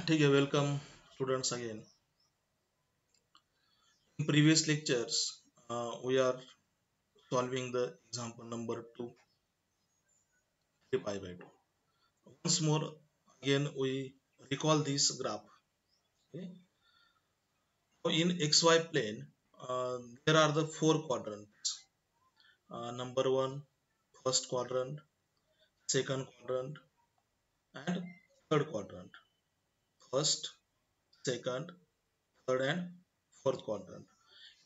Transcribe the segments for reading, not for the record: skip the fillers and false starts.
ठीक है, welcome students again. In previous lectures, we are solving the example number 2, 3 pi by 2. Once more, again we recall this graph. Okay? So in XY plane, there are the four quadrants. Number one, first quadrant, second quadrant, and third quadrant. First, second, third, and fourth quadrant.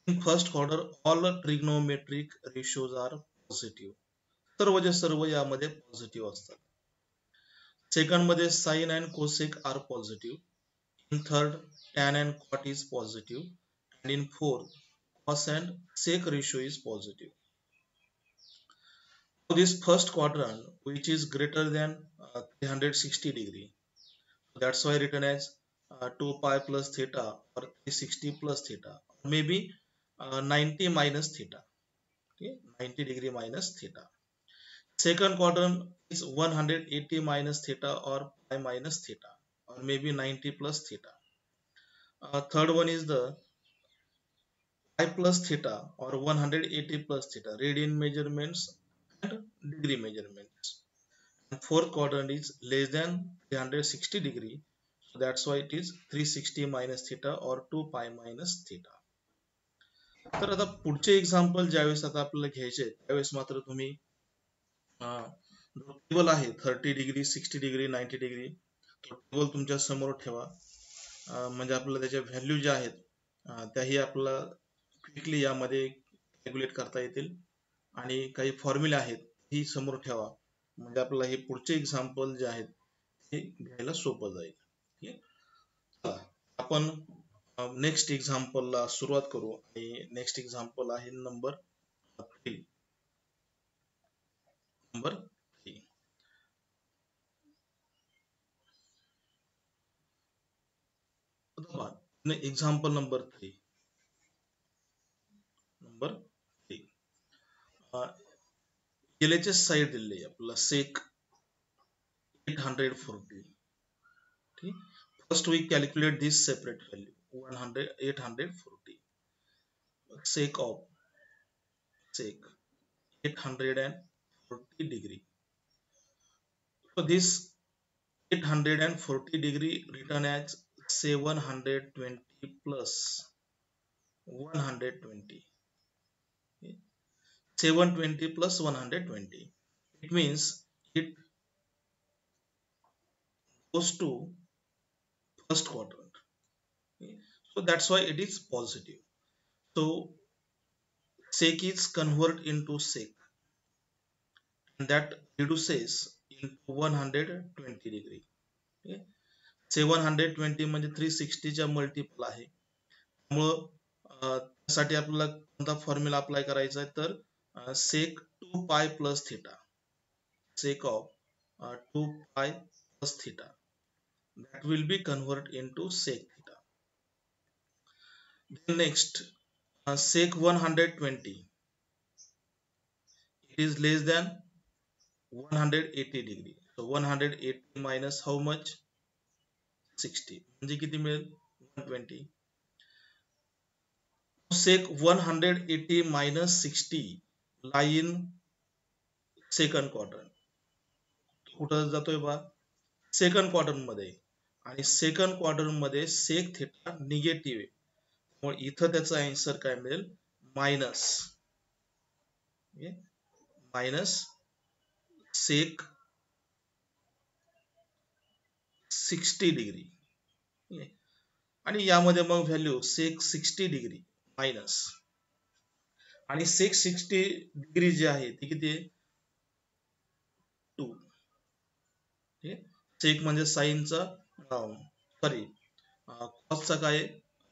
In first quadrant, all trigonometric ratios are positive. सर्वचे सर्व यामध्ये positive असतात. Second मध्ये sine and cosec are positive. In third tan and cot is positive. And in fourth cos and sec ratio is positive. This first quadrant which is greater than 360 degree, that's why written as 2 pi plus theta or 360 plus theta, or maybe 90 minus theta. Okay, 90 degree minus theta. Second quadrant is 180 minus theta or pi minus theta, or maybe 90 plus theta. Third one is the pi plus theta or 180 plus theta, radian measurements and degree measurements. And fourth quadrant is less than 360 degree, so that's why it is 360 minus theta or 2 pi minus theta. तर आता पुढचे example ज्यावेळेस आता आपल्याला घ्यायचे त्यावेळेस मात्र तुम्ही जो टेबल आहे 30 डिग्री 60 डिग्री 90 डिग्री तो टेबल तुमच्या समोर ठेवा. म्हणजे आपल्याला त्याच्या व्हॅल्यू ज्या आहेत त्याही आपल्याला क्विकली यामध्ये कॅल्क्युलेट करता येतील आणि काही फॉर्म्युले आहेत ही समोर ठेवा. म्हणजे आपल्याला हे पुढचे एक्झाम्पल जे आहेत ते घ्यायला सोपं जाईल. ठीक आहे, आपण नेक्स्ट एक्झाम्पलला सुरुवात करू. आणि नेक्स्ट एक्झाम्पल आहे number 3. Number 3. Example number 3. Number 3. LHS side दिलेली आहे आपल्याला सेक 840. ठीक. First we calculate this separate value 840. Sec of sec 840 degree. So this 840 degree written as 720 plus 120. 720 plus 120. It means it goes to first quadrant. So that's why it is positive. So sec is convert into sec, and that reduces into 120 degree. Okay? 720 म्हणजे 360 च्या multiple आहे. त्यामुळं त्यासाठी आपल्याला कोणता formula apply करायचा आहे तर सेक 2 पाय प्लस थिटा. सेक ऑफ 2 पाय plus theta, that will be convert into sec theta. Then next, sec 120, it is less than 180 degree. So 180 minus how much? 60. म्हणजे किती मिळेल? 120. Sec 180 minus 60 lie in second quadrant. कुठं जातोय बा? Second quadrant मध्ये. आणि second quadrant मध्ये sec theta negative आहे. मग इथं त्याचा आन्सर काय मिळेल? मायनस मायनस सेक 60 डिग्री. आणि यामध्ये मग व्हॅल्यू सेक 60 डिग्री मायनस आणि सेक 60 डिग्री जी आहे ती किती आहे? 2. सेक म्हणजे साइनचा सॉरी कॉसचा काय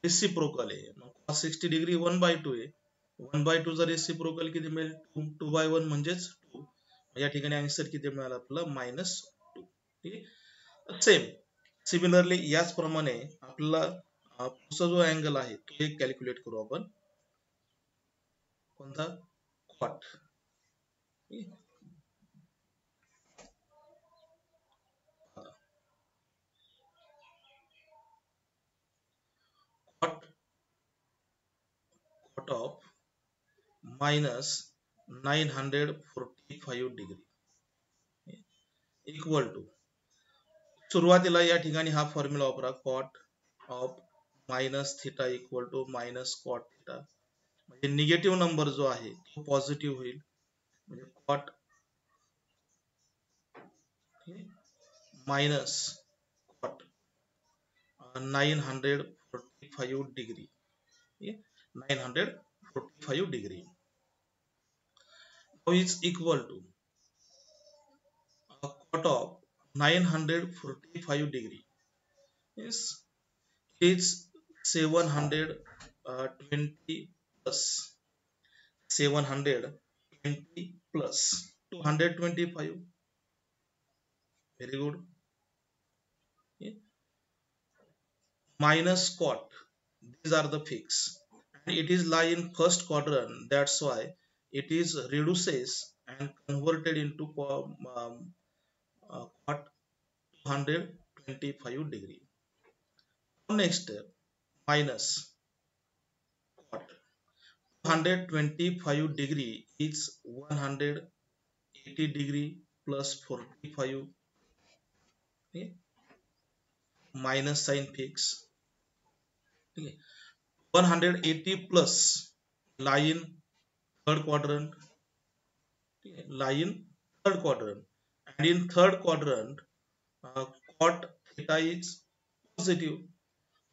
रेसिप्रोकल आहे. कॉस 60 डिग्री 1/2 आहे. 1/2 चा रेसिप्रोकल किती मिळेल? 2/1 म्हणजेच 2. या ठिकाणी आन्सर किती मिळाला आपल्याला? -2. ठीक आहे. सिमिलरली याचप्रमाणे आपल्याला पुढचा जो अँगल आहे तो एक कॅल्क्युलेट करू आपण. कोणता? Cot. of minus 945 degree equal to, सुरुवातीला या ठिकाणी हा फॉर्म्युला वापरा, cot of minus theta equal to minus cot theta. म्हणजे निगेटिव्ह नंबर जो आहे तो पॉझिटिव्ह होईल, म्हणजे cot minus cot 945 degree, 945 degree is equal to cot of 945 degree is 720 plus 720 plus 225. Very good. Minus cot, these are the fix, and it is lie in first quadrant, that's why it is reduces and converted into cot 225 degree. Next step, minus cot 225 degree is 180 degree plus 45, okay? Minus sign fix, okay? 180 plus lie in third quadrant, okay? Lie in third quadrant, and in third quadrant cot theta is positive,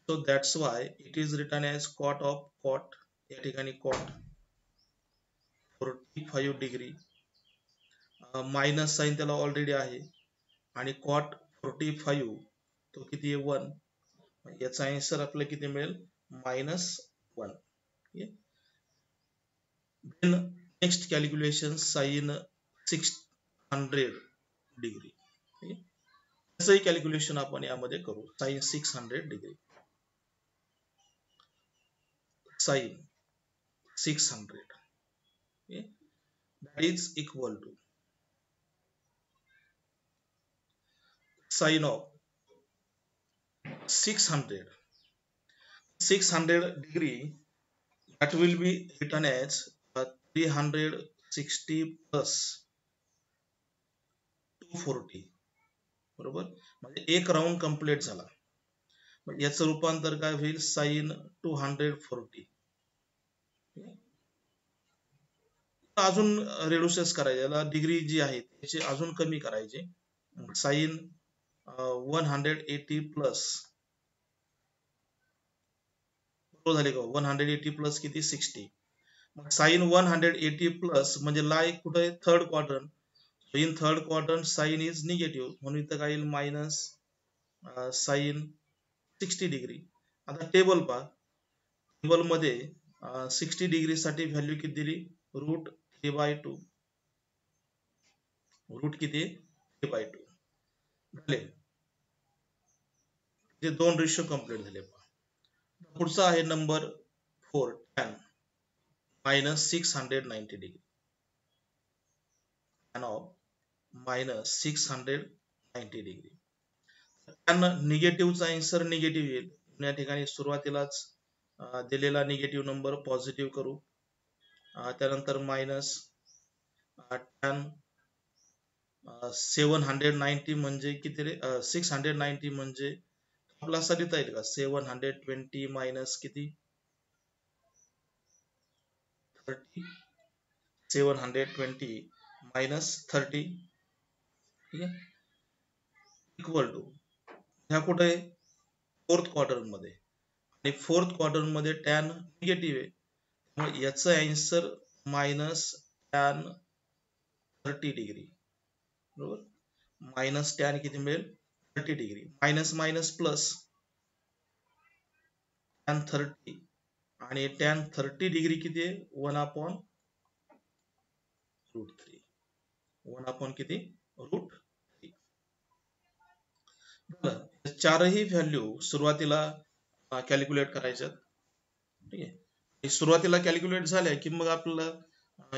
so that's why it is written as cot of cot, या ठिकाणी cot 45 degree, minus sign त्याला already आहे, आणि cot 45 तो किती आहे 1, याचा answer आपल्याला किती मिळेल -1. Then next calculation sine 600 degree, तसंही कॅल्क्युलेशन आपण यामध्ये करू. Sine 600 degree, sine 600 that is equal to sine of 600 degree, that will be written as 360 plus 240, बरोबर. म्हणजे एक राउंड कंप्लीट झाला. याचं रूपांतर काय होईल, साइन 240. अजून रेड्युसेस करायचे, याला डिग्री जी आहे त्याची अजून कमी करायची. साइन 180 प्लस, बरोबर झाले का, 180 प्लस किती 60. मग साइन 180 प्लस म्हणजे लाई कुठे, third quadrant. In third quadrant sine is negative, म्हणून इथं काय येईल मायनस साइन 60 डिग्री. आता टेबल पहा, टेबल मध्ये 60 डिग्री साठी व्हॅल्यू किती दिली, √3/2, रूट किती 3/2 झाले. ते दोन रेशो कंप्लीट झाले. पुढचा आहे number 4, tan -690 degree, tan of -690 degree. tan निगेटिव्हचा आन्सर निगेटिव्ह येईल, या ठिकाणी सुरुवातीलाच दिलेला निगेटिव्ह नंबर पॉझिटिव्ह करू. त्यानंतर मायनस tan 790 म्हणजे किती रे, 690 म्हणजे आपला असा लिहिता येईल का, 720 मायनस किती 30, 720 मायनस 30, ठीक आहे, इक्वल टू, ह्या कुठे आहे फोर्थ क्वाड्रंट मध्ये, आणि फोर्थ क्वाड्रंट मध्ये टॅन निगेटिव्ह आहे, मग याचा आन्सर मायनस टॅन 30 डिग्री, बरोबर. मायनस टॅन किती मिळेल 30 degree, minus minus plus tan 30, आणि टॅन 30 डिग्री किती आहे 1/√3, 1 किती √3. चारही व्हॅल्यू सुरुवातीला कॅल्क्युलेट करायच्यात, ठीक आहे. सुरुवातीला कॅल्क्युलेट झाल्या की मग आपल्याला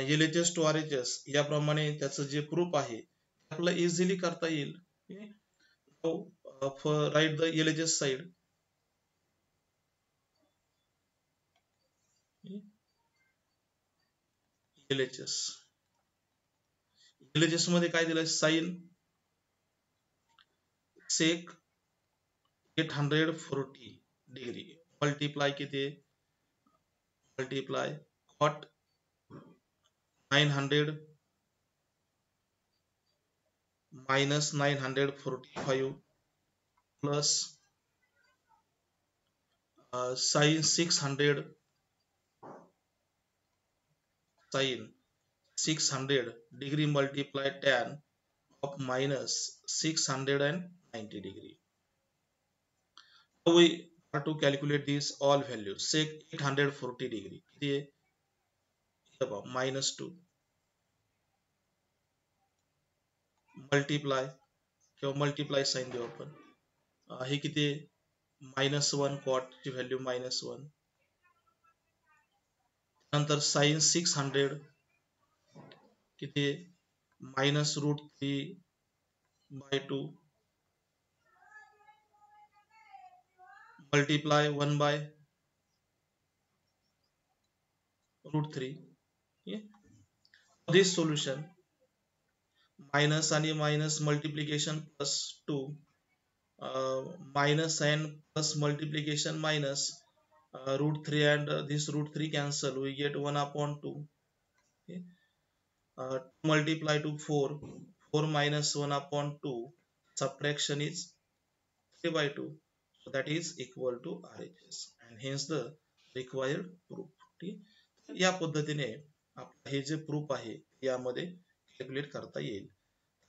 LHS to RHS याप्रमाणे त्याचं जे प्रूफ आहे आपल्याला इझिली करता येईल. Write the LHS side, LHS. LHS मध्ये काय दिलंय? साइन सेक 840 डिग्री मल्टिप्लाय किती? Multiply cot 900 minus 945 plus sin 600 degree multiply tan of minus 690 degree. Now we are to calculate these all values. Sec 840 degree minus 2 multiply किंवा multiply sign देऊ आपण. हे किती? -1 cot ची व्हॅल्यू -1 नंतर sign 600 किती? -√3/2 multiply 1/√3. This solution minus आणि minus multiplication plus 2 minus and plus multiplication minus √3 and this √3 cancel, we get 1/2. Okay. 2 multiply to 4 minus 1/2, subtraction is 3/2, so that is equal to RHS and hence the required proof. ठीक. या पद्धतीने हे जे proof आहे यामध्ये calculate करता येईल.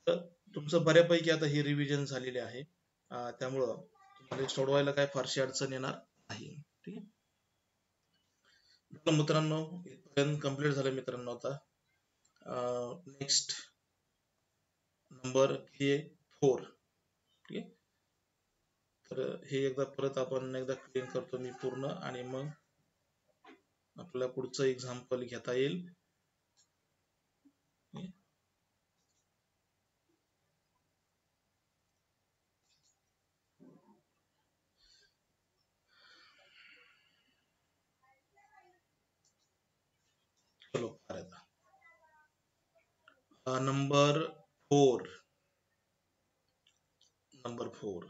तर तुमचं बऱ्यापैकी आता ही रिव्हिजन झालेली आहे, त्यामुळं तुम्हाला सोडवायला काय फारशी अडचण येणार नाही. ठीक आहे मित्रांनो, इथपर्यंत कंप्लीट झालं मित्रांनो. आता नेक्स्ट नंबर हे 4. ठीक आहे, तर हे एकदा परत आपण एकदा क्लिअर करतो मी पूर्ण आणि मग आपल्याला पुढचं एक्झाम्पल घेता येईल. चलो number 4. Number 4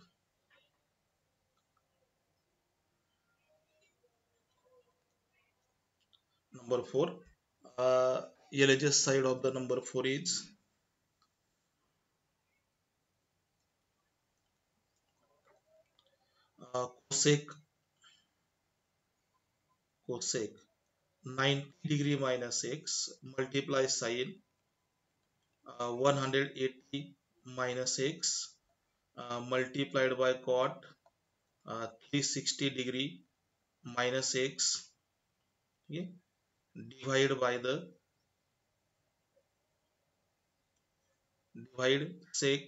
LHS side of the number 4 is cosec 90 degree minus x multiply sin 180 minus x multiplied by cot 360 degree minus x, okay, divide sec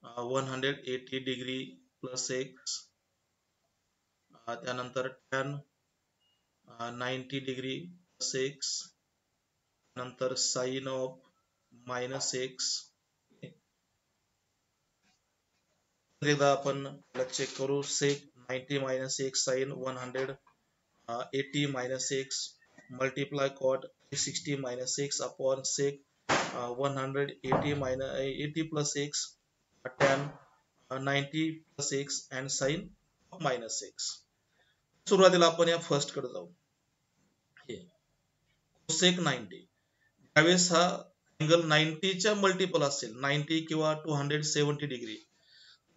180 degree plus x, त्यानंतर tan 90 degree plus x, नंतर sin of minus x. एकदा आपण check करू. sec 90 minus x sin 180 minus x multiply cot 360 minus x upon sec 180 minus 80 plus x tan 90 plus x and sin minus x. सुरुवातीला आपण या first कडे जाऊ. cosec 90 त्यावेळेस हा अँगल 90 च्या मल्टिपल असेल, 90 किंवा 270 डिग्री,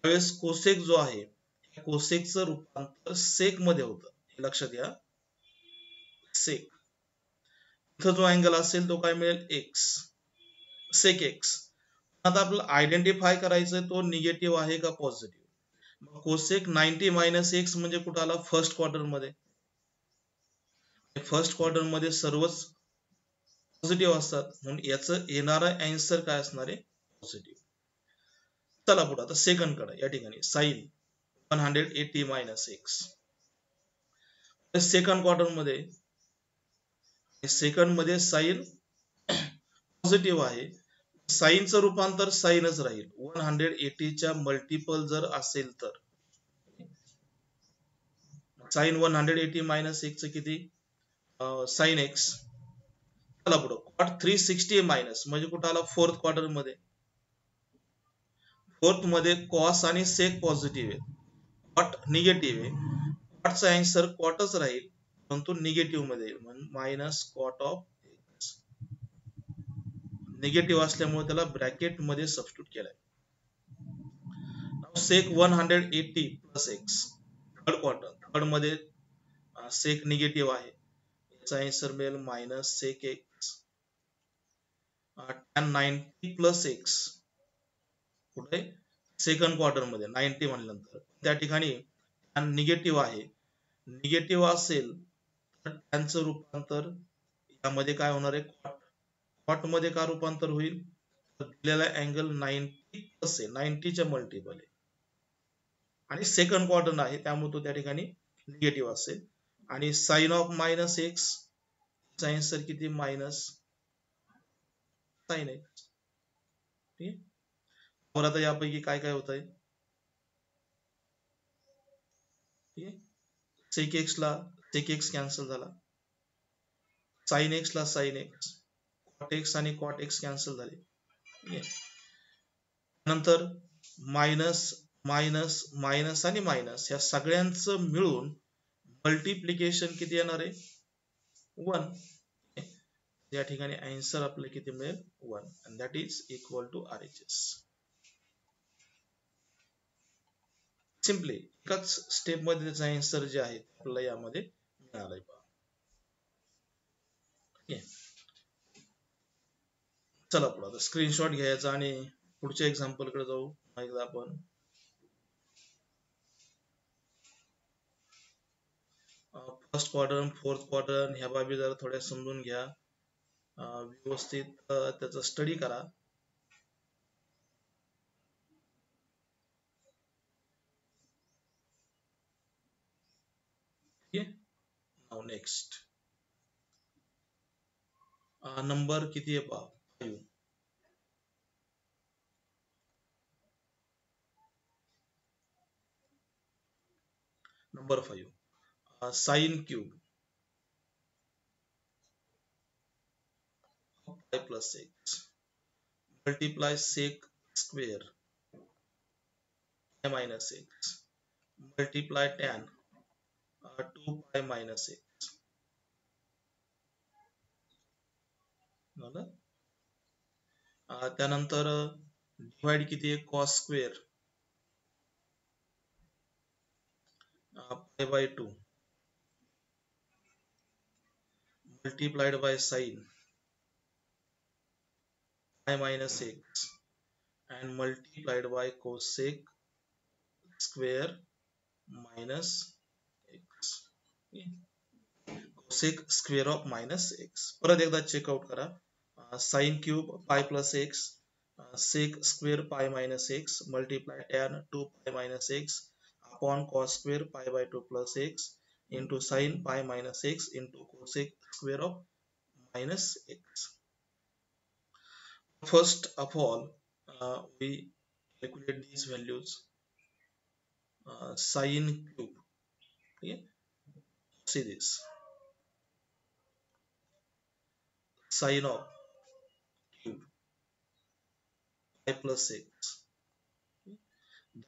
त्यावेळेस कोसेक जो आहे कोसेकचं रूपांतर सेक मध्ये होतं. हे लक्षात घ्या. सेक इथं जो अँगल असेल तो काय मिळेल? X, sec x. आता आपल्याला आयडेंटिफाय करायचं तो निगेटिव्ह आहे का पॉझिटिव्ह. कोसेक 90 मायनस एक्स म्हणजे कुठं आला? फर्स्ट क्वार्टर मध्ये. फर्स्ट क्वार्टर मध्ये सर्वच पॉझिटिव्ह असतात म्हणून याचं येणारा आन्सर काय असणार आहे? पॉझिटिव्ह. चला पुढे आता सेकंड कडे. या ठिकाणी sine 180 minus x second quarter मध्ये साइन पॉझिटिव्ह आहे. साइनचं रूपांतर साइनच राहील. 180 च्या मल्टिपल जर असेल तर साइन 180 मायनस एक्स किती? साइन एक्स चला पुढं कॉट 360 मायनस म्हणजे कुठं आला फोर्थ क्वार्टर मध्ये. फोर्थ मध्ये कॉस आणि सेक पॉझिटिव्ह आहे, कॉट निगेटिव्ह आहे. कॉटचा आन्सर कॉटच राहील परंतु निगेटिव्ह मध्ये येईल म्हणून मायनस कॉट ऑफ निगेटिव्ह असल्यामुळे त्याला ब्रॅकेट मध्ये सबस्टिट्यूट केलाय. Sec 180 plus x third quarter, third मध्ये सेक निगेटिव्ह आहे, याचा आन्सर मिळेल minus sec x. tan 90 plus x कुठे सेकंड क्वार्टर मध्ये 90 म्हणल्यानंतर त्या ठिकाणी tan निगेटिव्ह आहे, निगेटिव्ह असेल तर त्यांचं रूपांतर यामध्ये काय होणार आहे, कॉट. कॉट मध्ये का रूपांतर होईल, तर दिलेला अँगल 90 प्लस आहे, 90च्या मल्टिपल आहे आणि सेकंड क्वार्टर आहे त्यामुळे तो त्या ठिकाणी निगेटिव्ह असेल. आणि sine of minus x answer किती मायनस साइन एक्स. ठीक आहे. बरं आता यापैकी काय काय होत आहे, ठीक आहे. सेक एक्स ला सेक एक्स कॅन्सल झाला, साइन एक्स ला साइन एक्स, कॉट एक्स आणि कॉट एक्स कॅन्सल झाले. ठीक आहे. नंतर मायनस मायनस मायनस आणि मायनस या सगळ्यांचं मिळून मल्टिप्लिकेशन किती येणार आहे 1. या ठिकाणी आन्सर आपल्याला किती मिळेल 1 and that is equal to RHS. Simply एकाच स्टेप मध्ये त्याचा आन्सर जे आहे आपल्याला यामध्ये मिळालाय. चला पुढे आता स्क्रीनशॉट घ्यायचा आणि पुढच्या एक्झाम्पल कडे जाऊ. एकदा आपण फर्स्ट क्वार्टर फोर्थ क्वार्टर ह्या बाबी जरा थोड्या समजून घ्या, व्यवस्थित त्याचा स्टडी करा. नाउ नेक्स्ट नंबर किती आहे पहा 5. Number 5 sine cube pi plus x multiply sec square pi minus x multiply tan 2 pi minus x झालं. त्यानंतर डिवाइड किती आहे cos square pi by 2 multiplied by sin pi minus x and multiplied by cosec square minus x. cosec square of minus x. परत एकदा check out करा. Sine cube pi plus x, sec square pi minus x multiply tan 2 pi minus x upon cos square pi by 2 plus x into sin pi minus x into cosec square of minus x. First of all, we calculate these values. Sin cube. Okay? See this. Sin of cube pi plus x.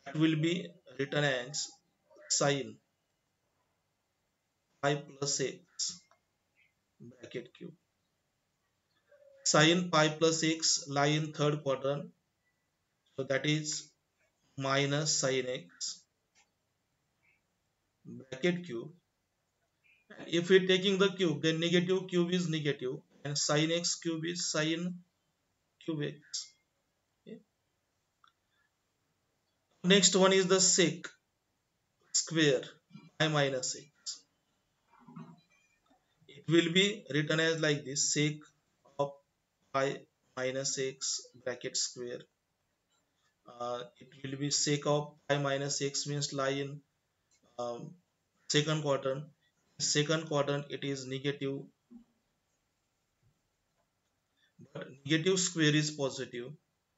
That will be written as sin pi plus x bracket cube. Sin pi plus x lie in third quadrant, so that is minus sin x bracket cube. If we taking the cube, then negative cube is negative and sin x cube is sin cube x. Okay. Next one is the sec square pi minus x. It will be written as like this, sec of pi minus x bracket square. It will be sec of pi minus x means lie in second quadrant. Second quadrant it is negative, but negative square is positive,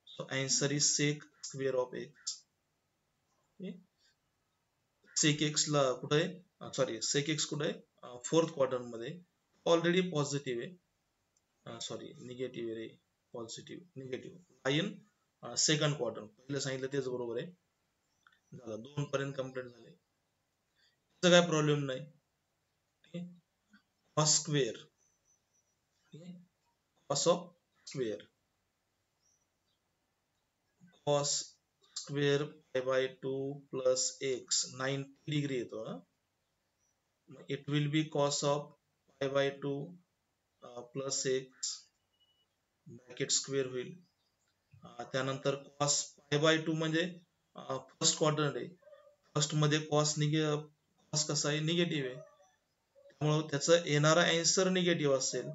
so answer is sec square of x. Okay. sec x ला कुठे आहे, sorry sec x कुठे आहे fourth quadrant मध्ये, already positive आहे sorry negative रे, positive negative line second quarter, पहिलं सांगितलं तेच बरोबर आहे. झालं 2 पर्यंत कम्प्लीट झाले. त्याचा काय प्रॉब्लेम नाही. Cos square, cos of square, cos square pi by 2 plus x 90 degree येतो ना. It will be cos of पाय by 2 plus x bracket square होईल. त्यानंतर कॉस पाय बाय 2 म्हणजे फर्स्ट क्वाड्रंट आहे. फर्स्ट मध्ये कॉस कसा आहे निगेटिव्ह आहे, त्यामुळे त्याचं येणारा आन्सर निगेटिव्ह असेल.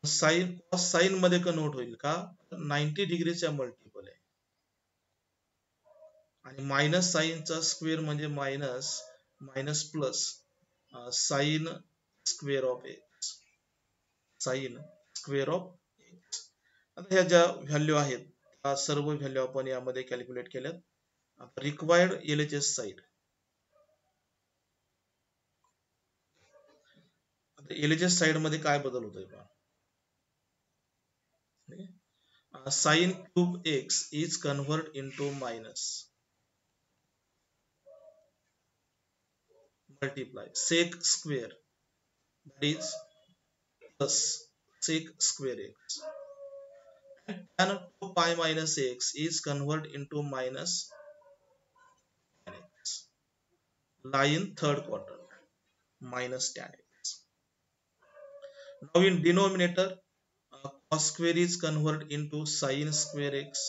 साइन कॉस साइन मध्ये कन्वर्ट होईल का, 90 डिग्रीच्या मल्टिपल आहे. आणि मायनस साईनचा स्क्वेअर म्हणजे minus minus plus sign square of x, sine square of x. आता ह्या ज्या व्हॅल्यू आहेत त्या सर्व व्हॅल्यू आपण यामध्ये कॅल्क्युलेट केल्यात. आता रिक्वायर्ड LHS साईड, आता LHS साईड मध्ये काय बदल होतोय पहा. Sine cube x is convert into minus multiply sec square, that is plus sec square x, and tan 2 pi minus x is convert into minus tan x, line third quadrant minus tan x. Now in denominator cos square is convert into sin square x,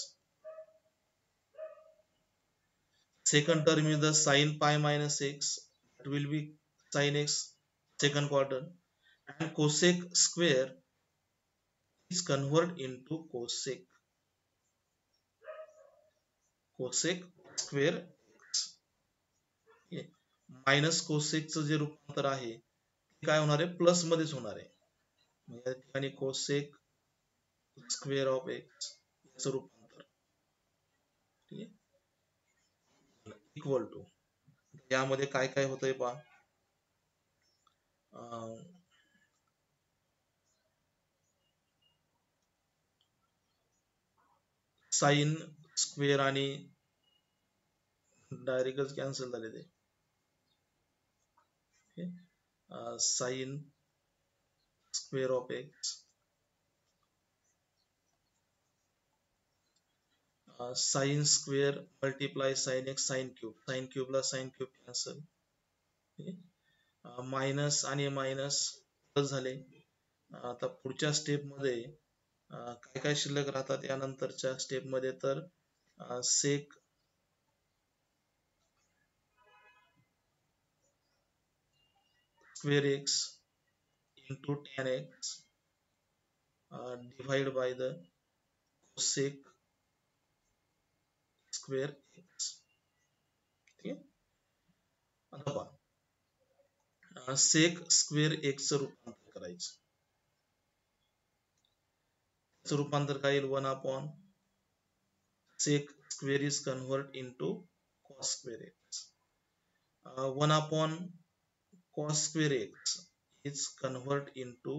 second term is the sin pi minus x, it will be sin x second quadrant, and cosec square is convert into cosec square x. Minus कोसेकचं जे रूपांतर आहे ते काय होणार आहे, plus मध्येच होणार आहे. या ठिकाणी कोसेक स्क्वेअर ऑफ एक्स याचं रूपांतर, ठीक आहे, इक्वल टू, यामध्ये काय काय होतंय पहा. साइन स्क्वेअर आणि डायरेक्टच कॅन्सल झाले ते. Sine square of x sine square multiply sine x साइन क्यूबला साइन क्यूब कॅन्सल, मायनस आणि मायनस प्लस झाले. आता पुढच्या स्टेप मध्ये काय काय शिल्लक राहतात यानंतरच्या स्टेप मध्ये, तर sec square x into tan x divide by the cosec square x. ठीक आहे. आता पहा सेक स्क्वेअर एक्स चं रूपांतर करायचं. त्याचं रूपांतर काय येईल, 1 upon sec square is convert into cos square x, 1 upon cos square x is convert into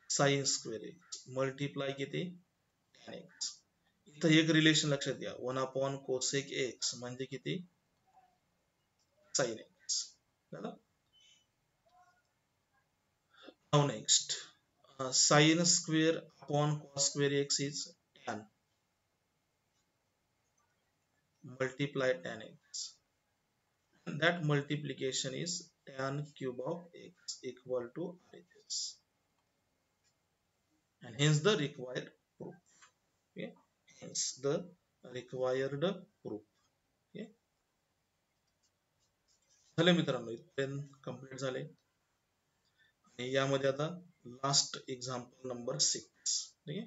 sin square x multiply किती tan x. इथं एक रिलेशन लक्षात घ्या, 1 अपॉन cosec x म्हणजे किती sin x. Now next sin square upon cos square x is tan, multiply tan x, and that multiplication is tan cube of x equal to RHS, and hence the required proof. Okay, hence the required proof. Okay, झाले मित्रांनो, इथपर्यंत complete झाले. आणि यामध्ये आता last example number 6. ठीक आहे,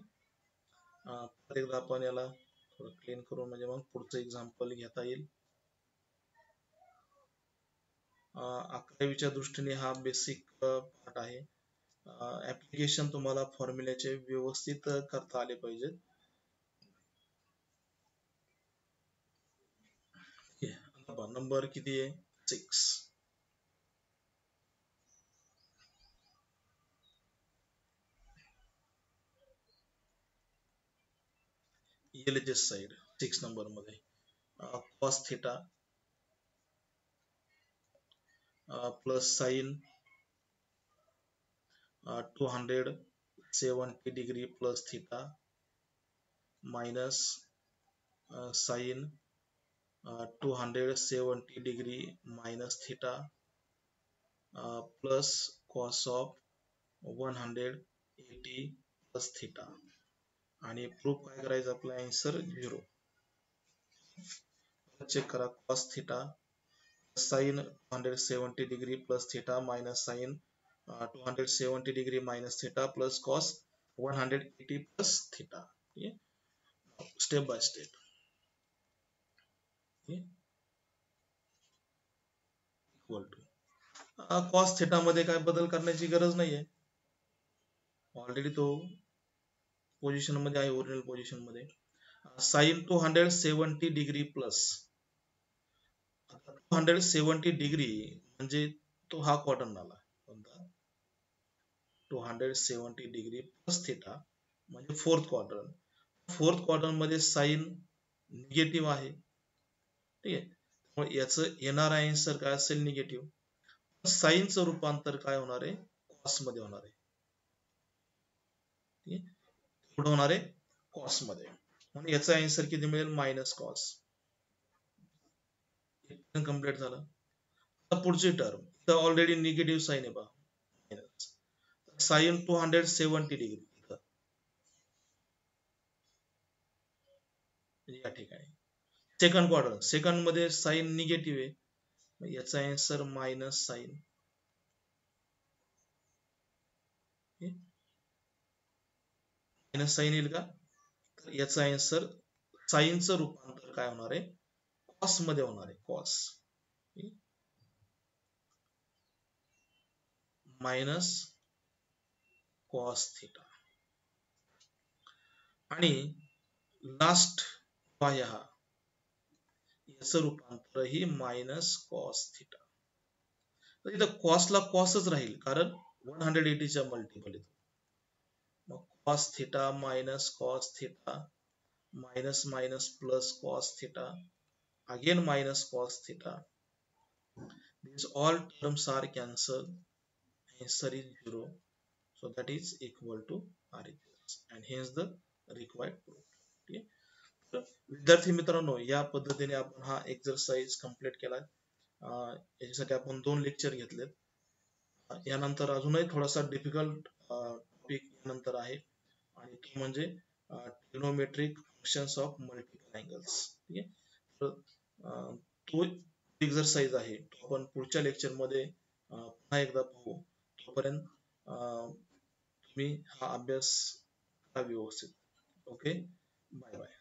परत एकदा आपण याला थोडं क्लीन करून म्हणजे मग पुढचं एक्झाम्पल घेता येईल. 11वीच्या दृष्टीने हा बेसिक पार्ट आहे. ऍप्लिकेशन तुम्हाला फॉर्म्युल्याचे व्यवस्थित करता आले पाहिजेत. नंबर किती आहे, 6. LHS साइड 6 नंबर मध्ये cos theta plus sine 270 degree plus theta minus sine 270 degree minus theta plus cos of 180 plus theta आणि प्रूफ काय करायचं आपला आन्सर 0. चेक करा cos theta sine 270 degree plus theta minus sine 270 degree minus theta plus cos 180 plus theta. Step by step. Equal to cos theta मध्ये काय बदल करण्याची गरज नाहीये, ऑलरेडी तो पोझिशन मध्ये आहे, ओरिजिनल पोझिशन मध्ये. साइन 270 डिग्री प्लस 270 डिग्री म्हणजे तो हा क्वाड्रंट आला, 270 डिग्री प्लस थिटा म्हणजे फोर्थ क्वाड्रंट. फोर्थ क्वाड्रंट मध्ये साइन निगेटिव्ह आहे, ठीक आहे. त्यामुळे याचं येणार आन्सर काय असेल निगेटिव्ह. साइनचं रूपांतर काय होणार आहे, कॉस मध्ये होणार आहे. पुढे होणार आहे कॉस मध्ये, म्हणून याचा आन्सर किती मिळेल, मायनस कॉस. कम्प्लीट झालं. आता पुढची टर्म तर ऑलरेडी निगेटिव्ह साइन आहे बा, मायनस साइन 270 डिग्री या ठिकाणी. सेकंड क्वाड्रंट, सेकंड मध्ये साइन निगेटिव्ह आहे, याचा answer minus sine. Minus sine येईल का, तर याचा आन्सर साइनचं रूपांतर काय होणार आहे, कॉस मध्ये होणार आहे, कॉस मायनस कॉस थिटा. आणि लास्ट आहे हा, याचं रूपांतर ही मायनस कॉस थिटा. तर इथं कॉसला कॉसच राहील कारण 180 च्या मल्टिपल येतो. मग cos theta minus cos theta minus minus plus cos theta again minus cos theta. These all terms are cancelled. Answer is 0. So that is equal to RHS and hence the required proof. ठीक आहे. तर विद्यार्थी मित्रांनो, या पद्धतीने आपण हा exercise complete केला. याच्यासाठी आपण 2 लेक्चर घेतलेत. यानंतर अजूनही थोडासा डिफिकल्ट टॉपिक नंतर आहे आणि तो म्हणजे trigonometric functions of multiple angles. ठीक आहे. तर तो एक्सरसाइज आहे तो आपण पुढच्या लेक्चर मध्ये पुन्हा एकदा पाहू. तोपर्यंत तुम्ही हा अभ्यास करा व्यवस्थित. Okay, bye bye.